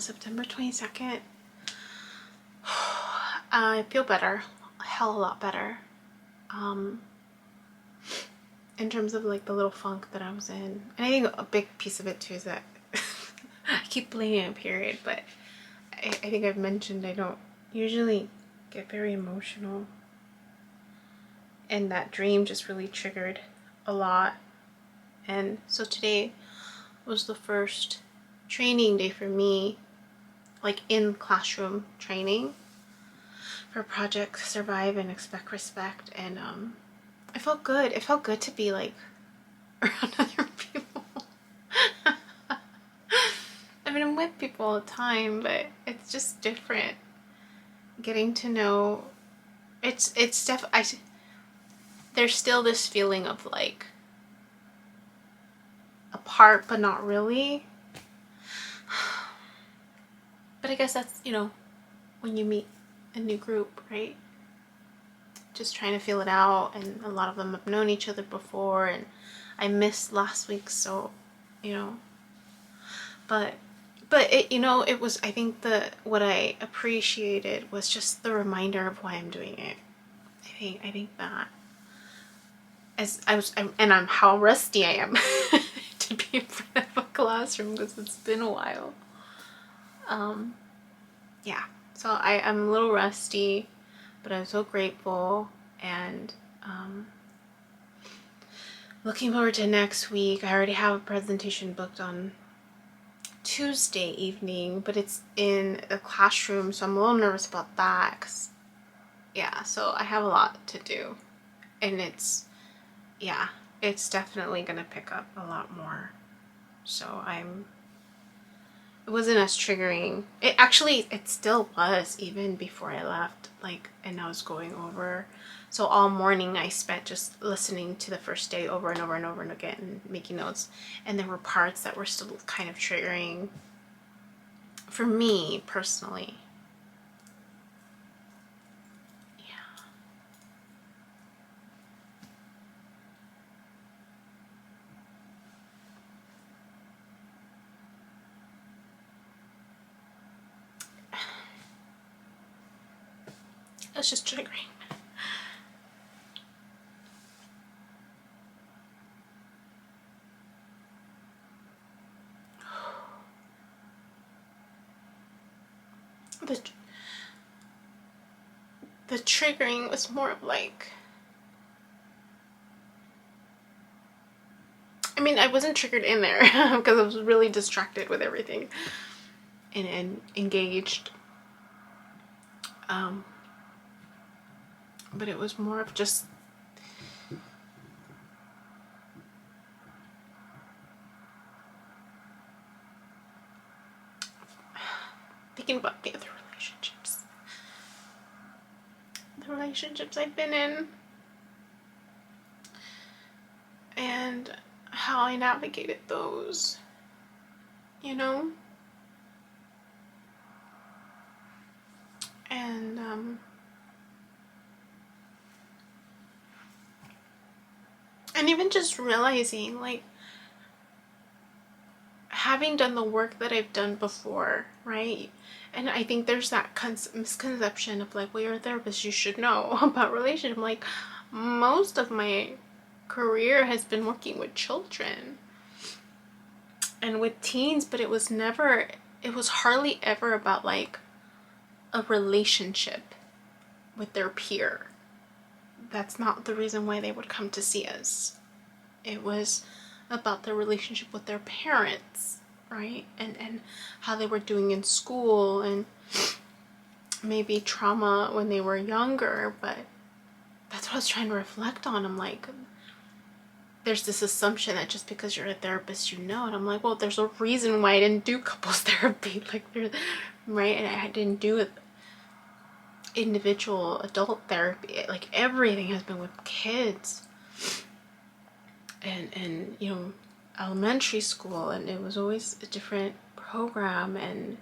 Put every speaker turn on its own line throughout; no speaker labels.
September 22nd. I feel better, a hell of a lot better. In terms of like the little funk that I was in. And I think a big piece of it too is that I keep blaming a period, but I think I've mentioned I don't usually get very emotional. And that dream just really triggered a lot. And so today was the first training day for me, like in classroom training for Project Survive and Expect Respect. And it felt good. It felt good to be like around other people. I mean, I'm with people all the time, but it's just different. Getting to know, it's there's still this feeling of like apart, but not really. But I guess that's, you know, when you meet a new group, right? Just trying to feel it out, and a lot of them have known each other before, and I missed last week, so, you know, but it, you know, it was, I think what I appreciated was just the reminder of why I'm doing it. I think that as I'm how rusty I am to be in front of a classroom because it's been a while. Yeah, so I'm a little rusty, but I'm so grateful, and looking forward to next week. I already have a presentation booked on Tuesday evening, but it's in a classroom, so I'm a little nervous about that. Cause, yeah, so I have a lot to do, and it's definitely gonna pick up a lot more. So it wasn't as triggering. It still was even before I left, like, and I was going over. So all morning I spent just listening to the first day over and over and over and again, and making notes. And there were parts that were still kind of triggering for me personally. Yeah. It's just triggering. The triggering was more of like, I mean, I wasn't triggered in there because I was really distracted with everything and engaged. But it was more of just thinking about the other relationships I've been in, and how I navigated those, you know, and even just realizing, like, having done the work that I've done before, right? And I think there's that misconception of like, well, you're a therapist, you should know about relationships. Like, most of my career has been working with children and with teens, but it was hardly ever about like a relationship with their peer. That's not the reason why they would come to see us. It was about their relationship with their parents, right? And how they were doing in school, and maybe trauma when they were younger. But that's what I was trying to reflect on. I'm like, there's this assumption that just because you're a therapist, you know. And I'm like, well, there's a reason why I didn't do couples therapy, like, right? And I didn't do it individual adult therapy. Like, everything has been with kids. And you know, elementary school, and it was always a different program, and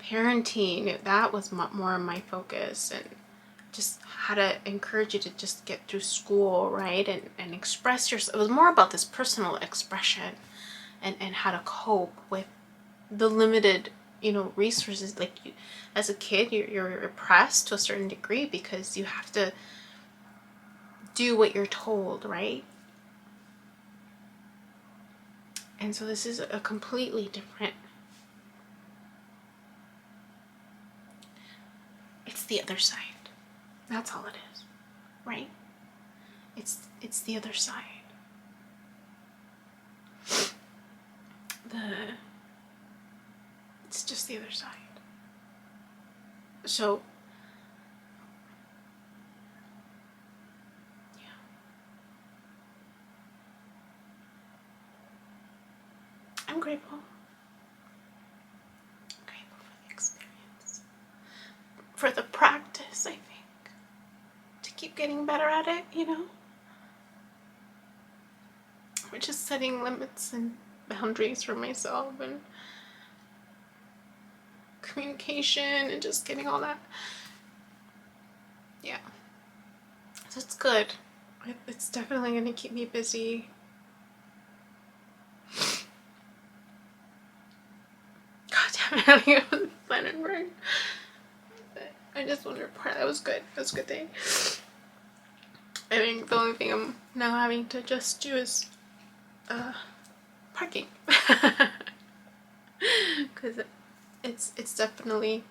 parenting, that was more my focus, and just how to encourage you to just get through school, right, and express yourself. It was more about this personal expression and how to cope with the limited, resources. Like, you, as a kid, you're oppressed to a certain degree because you have to do what you're told, right? And so this is a completely different, it's the other side. That's all it is, right? It's the other side. It's just the other side. So, yeah. I'm grateful. I'm grateful for the experience. For the practice, I think. To keep getting better at it, Which is setting limits and boundaries for myself and communication and just getting all that. Yeah. So it's good. It's definitely going to keep me busy. God damn it, I think it was planning right. But I just want to report that was good. That was a good thing. I think the only thing I'm now having to just do is parking. Because it's definitely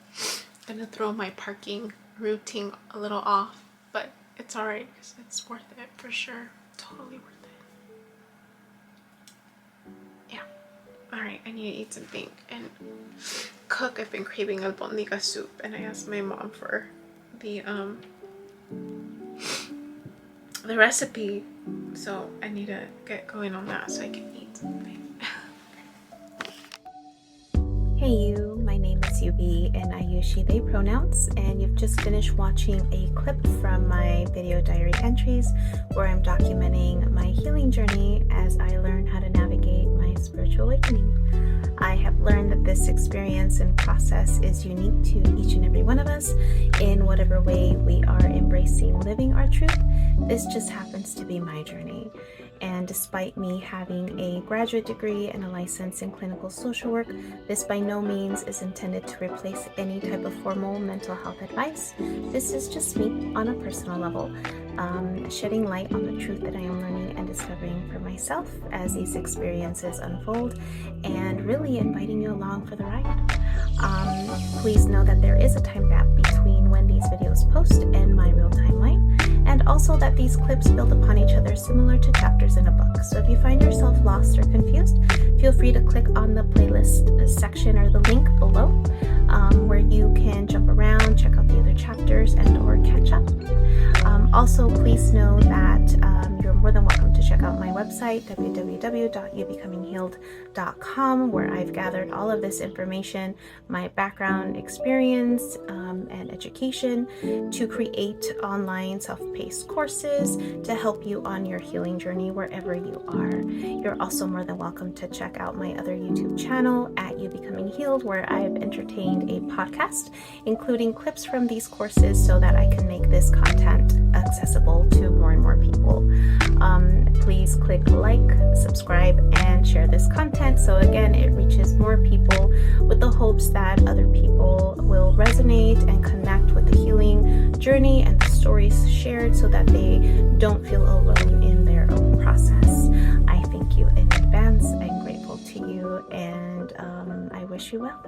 gonna throw my parking routine a little off, but it's alright because it's worth it for sure. Totally worth it. Yeah. Alright, I need to eat something and cook. I've been craving albondiga soup, and I asked my mom for the recipe, so I need to get going on that so I can eat something.
Hey you, my name is Yubi and I use she, they pronouns, and you've just finished watching a clip from my video diary entries where I'm documenting my healing journey as I learn how to navigate my spiritual awakening. I have learned that this experience and process is unique to each and every one of us in whatever way we are embracing living our truth. This just happens to be my journey. And despite me having a graduate degree and a license in clinical social work, this by no means is intended to replace any type of formal mental health advice. This is just me on a personal level, shedding light on the truth that I am learning and discovering for myself as these experiences unfold, and really inviting you along for the ride. Please know that there is a time gap between when these videos post and my real timeline, and also that these clips build upon each other similar to chapters in a book. So if you find yourself lost or confused, feel free to click on the playlist section or the link below, where you can jump around, check out the other chapters, and or catch up. Also, please know that you're more than welcome to check out my website, www.youbecominghealed.com, where I've gathered all of this information, my background experience and education, to create online self-paced courses to help you on your healing journey wherever you are. You're also more than welcome to check out my other YouTube channel at You Becoming Healed, where I've entertained a podcast including clips from these courses so that I can make this content accessible to more and more people. Please click like, subscribe, and share this content so again it reaches more people, with the hopes that other people will resonate and connect with the healing journey and the stories shared so that they don't feel alone in their own process. I thank you in advance. I'm grateful to you, and I wish you well.